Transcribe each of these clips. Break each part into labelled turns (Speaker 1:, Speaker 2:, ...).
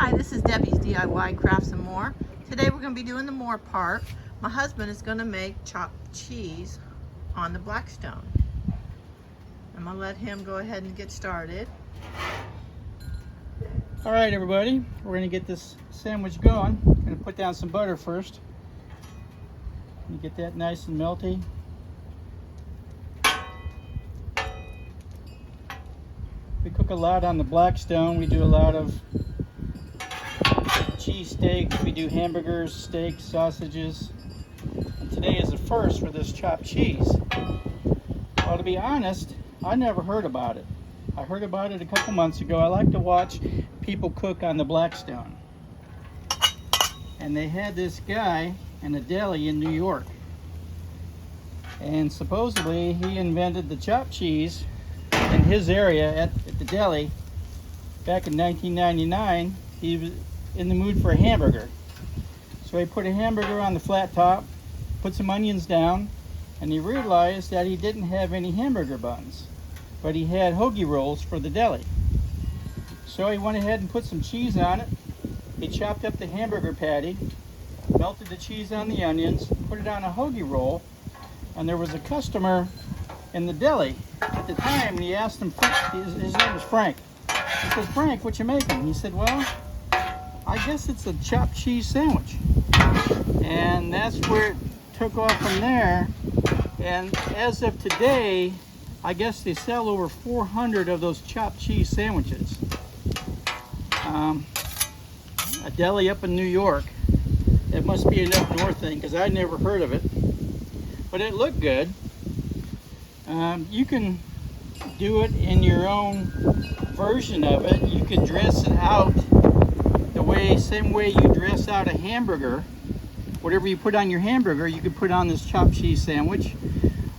Speaker 1: Hi, this is Debbie's DIY Crafts and More. Today we're going to be doing the more part. My husband is going to make chopped cheese on the Blackstone. I'm going to let him go ahead and get started.
Speaker 2: All right, everybody, we're going to get this sandwich going. I'm going to put down some butter first. You get that nice and melty. We cook a lot on the Blackstone. We do a lot of cheese steaks. We do hamburgers, steaks, sausages. And today is the first for this chopped cheese. Well, to be honest, I never heard about it. I heard about it a couple months ago. I like to watch people cook on the Blackstone. And they had this guy in a deli in New York. And supposedly he invented the chopped cheese in his area at the deli back in 1999. He was in the mood for a hamburger. So he put a hamburger on the flat top, put some onions down, and he realized that he didn't have any hamburger buns, but he had hoagie rolls for the deli. So he went ahead and put some cheese on it. He chopped up the hamburger patty, melted the cheese on the onions, put it on a hoagie roll, and there was a customer in the deli at the time, and he asked him, his name was Frank. He said, "Frank, what you making?" He said, "Well, I guess it's a chopped cheese sandwich." And that's where it took off from there. And as of today, I guess they sell over 400 of those chopped cheese sandwiches. A deli up in New York. It must be an up north thing because I never heard of it. But it looked good. You can do it in your own version of it. You can dress it out the same way you dress out a hamburger. Whatever you put on your hamburger, you could put on this chopped cheese sandwich.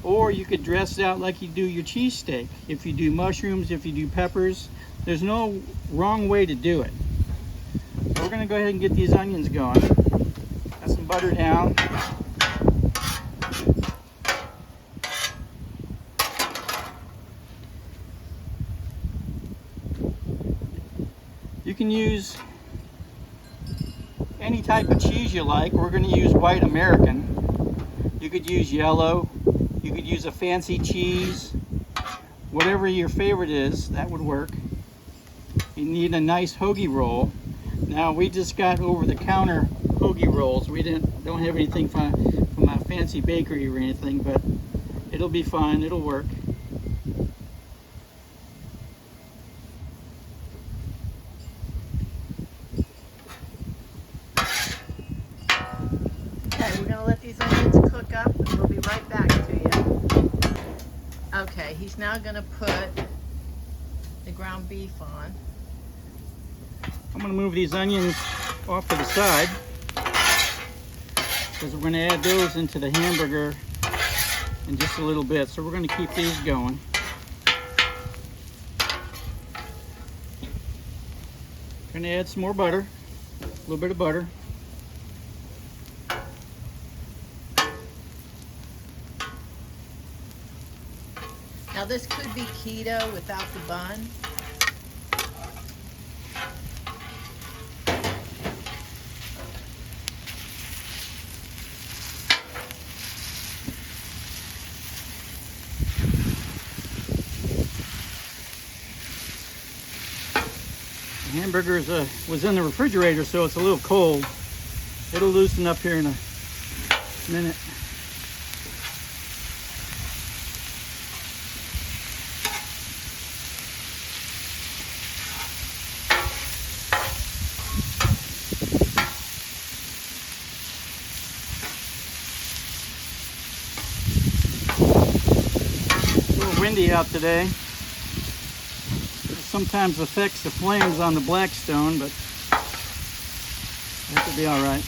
Speaker 2: Or you could dress it out like you do your cheesesteak. If you do mushrooms, if you do peppers, there's no wrong way to do it. So we're gonna go ahead and get these onions going. Got some butter down. You can use any type of cheese you like. We're going to use white American. You could use yellow. You could use a fancy cheese. Whatever your favorite is, that would work. You need a nice hoagie roll. Now we just got over-the-counter hoagie rolls. We don't have anything from a fancy bakery or anything, but it'll be fine. It'll work.
Speaker 1: Okay, we're going to let these onions cook up and we'll be right back to you. Okay, he's now going to put the ground beef on.
Speaker 2: I'm going to move these onions off to the side because we're going to add those into the hamburger in just a little bit. So we're going to keep these going. Going to add some more butter, a little bit of butter.
Speaker 1: Now this could be keto without the bun.
Speaker 2: The hamburger was in the refrigerator, so it's a little cold. It'll loosen up here in a minute. It's a little windy out today. Sometimes affects the flames on the Blackstone, but that could be all right.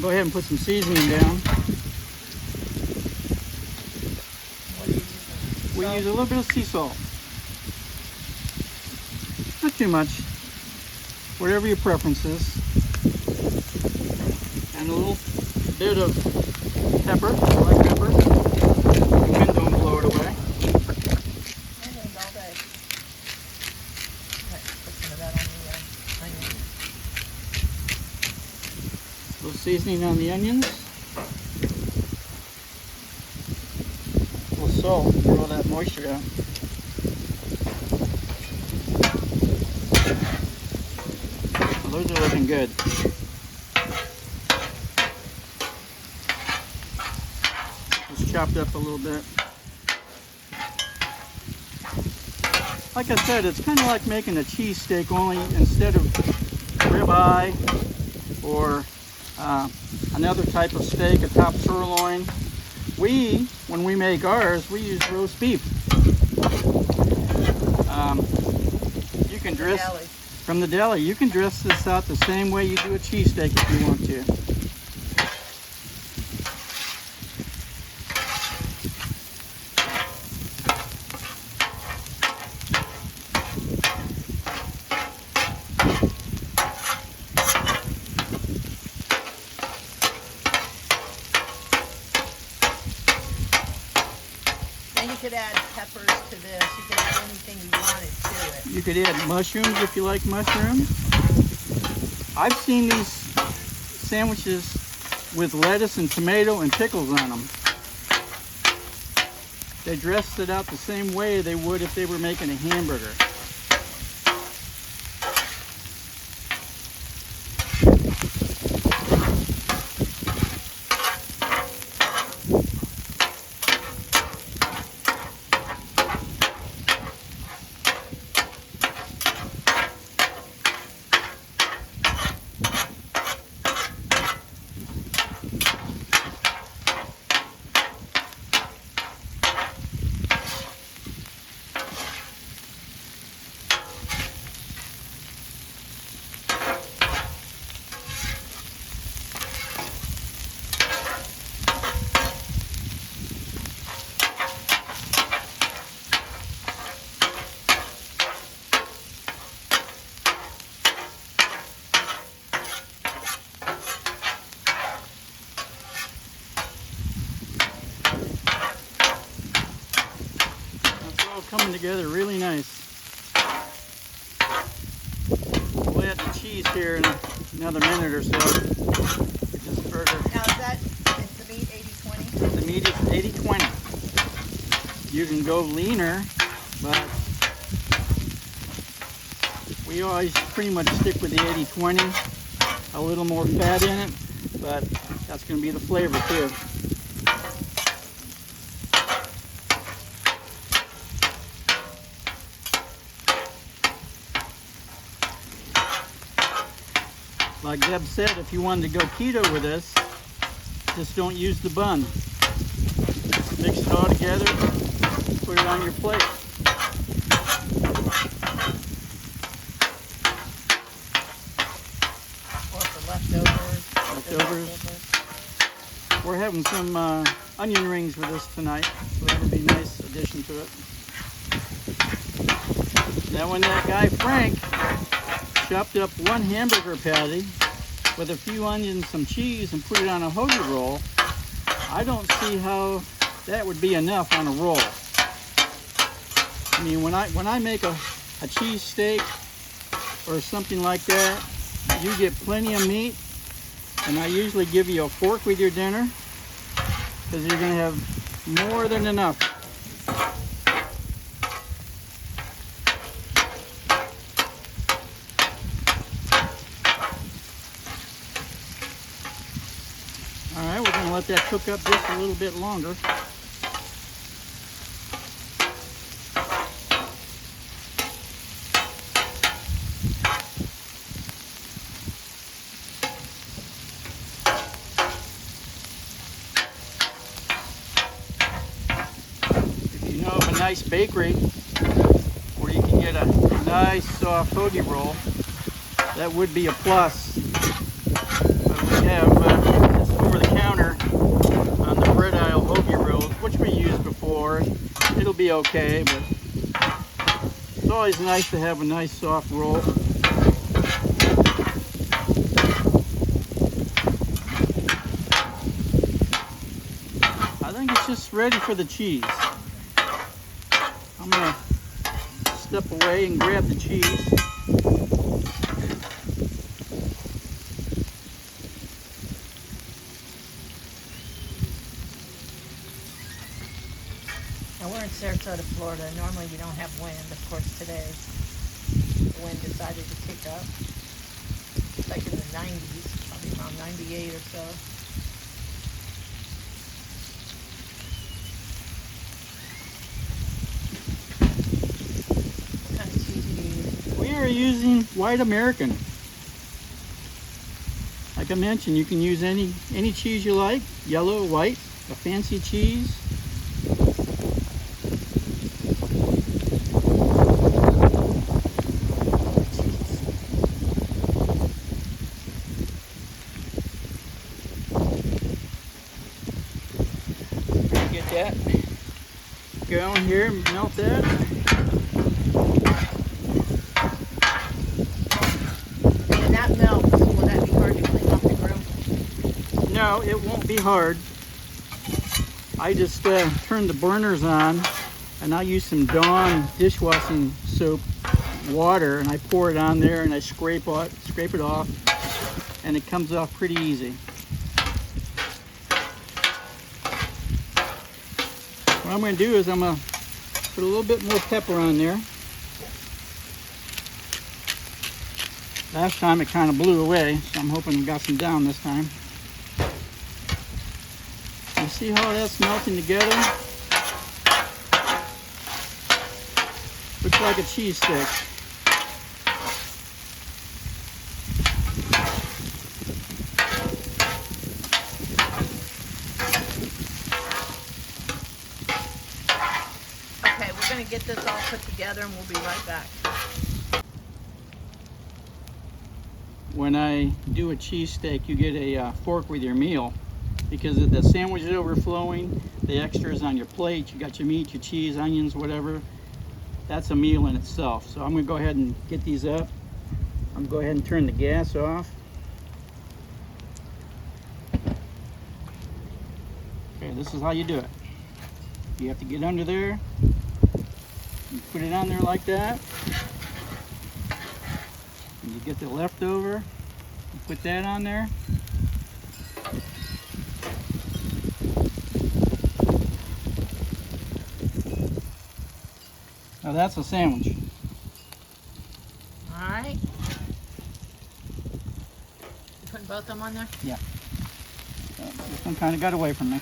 Speaker 2: Go ahead and put some seasoning down. We use a little bit of sea salt. Not too much. Whatever your preference is. And a little bit of pepper, black pepper. The wind don't blow it away. A little seasoning on the onions. A little salt to draw that moisture out. Well, those are looking good. Just chopped up a little bit. Like I said, it's kind of like making a cheesesteak, only instead of ribeye or another type of steak, a top sirloin. When we make ours, we use roast beef. You can dress from the deli. You can dress this out the same way you do a cheesesteak if you want to.
Speaker 1: And you could add peppers to this. You could add anything you wanted to it.
Speaker 2: You could add mushrooms if you like mushrooms. I've seen these sandwiches with lettuce and tomato and pickles on them. They dressed it out the same way they would if they were making a hamburger. Coming together really nice. We'll add the cheese here in another minute or so. Get this burger.
Speaker 1: Now is the meat 80-20?
Speaker 2: The meat is 80-20. You can go leaner, but we always pretty much stick with the 80-20. A little more fat in it, but that's going to be the flavor too. Like Deb said, if you wanted to go keto with this, just don't use the bun. Mix it all together, put it on your plate.
Speaker 1: Or for leftovers.
Speaker 2: Leftovers. We're having some onion rings with this tonight, so that would be a nice addition to it. Now when that guy Frank chopped up one hamburger patty with a few onions, some cheese, and put it on a hoagie roll, I don't see how that would be enough on a roll. I mean, when I make a cheese steak or something like that, you get plenty of meat, and I usually give you a fork with your dinner because you're going to have more than enough. Alright, we're going to let that cook up just a little bit longer. If you know of a nice bakery where you can get a nice soft hoagie roll, that would be a plus. But we have it'll be okay, but it's always nice to have a nice soft roll. I think it's just ready for the cheese. I'm gonna step away and grab the cheese.
Speaker 1: Now we're in Sarasota, Florida. Normally we don't have wind. Of course today the wind decided to kick up. It's like in the 90s, probably around 98 or so. What kind of cheese do you use?
Speaker 2: We are using white American. Like I mentioned, you can use any cheese you like, yellow, white, a fancy cheese. Get that going here, melt that.
Speaker 1: When that melts, will that be hard to clean off the grill?
Speaker 2: No, it won't be hard. I just turn the burners on, and I use some Dawn dishwashing soap water, and I pour it on there, and I scrape it off, and it comes off pretty easy. What I'm going to do is I'm going to put a little bit more pepper on there. Last time it kind of blew away, so I'm hoping we got some down this time. You see how that's melting together? Looks like a cheese stick.
Speaker 1: Okay, we're going to get this all put together and we'll be right back.
Speaker 2: When I do a cheesesteak, you get a fork with your meal, because if the sandwich is overflowing, the extras on your plate, you got your meat, your cheese, onions, whatever, that's a meal in itself. So I'm going to go ahead and get these up. I'm going to go ahead and turn the gas off. Okay, this is how you do it. You have to get under there, you put it on there like that, and you get the leftover, you put that on there. Now that's a sandwich.
Speaker 1: All right. You putting both of them on there?
Speaker 2: Yeah. So this one kind of got away from me.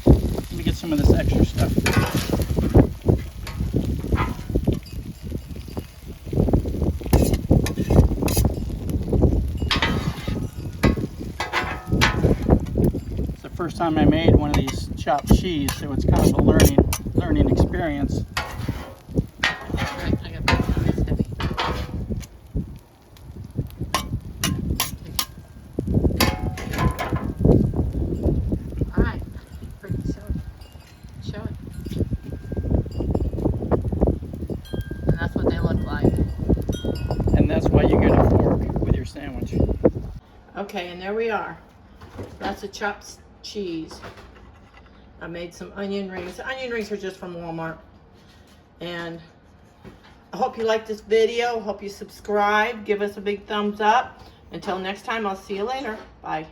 Speaker 2: Let me get some of this extra stuff. It's the first time I made one of these chopped cheese, so it's kind of a learning experience.
Speaker 1: Right, I got both on. It's heavy. All right. Pretty show it. Show it. And that's what they look like.
Speaker 2: And that's why you get a fork with your sandwich.
Speaker 1: Okay, and there we are. That's a chopped cheese. I made some onion rings. The onion rings are just from Walmart. And I hope you like this video. Hope you subscribe. Give us a big thumbs up. Until next time, I'll see you later. Bye.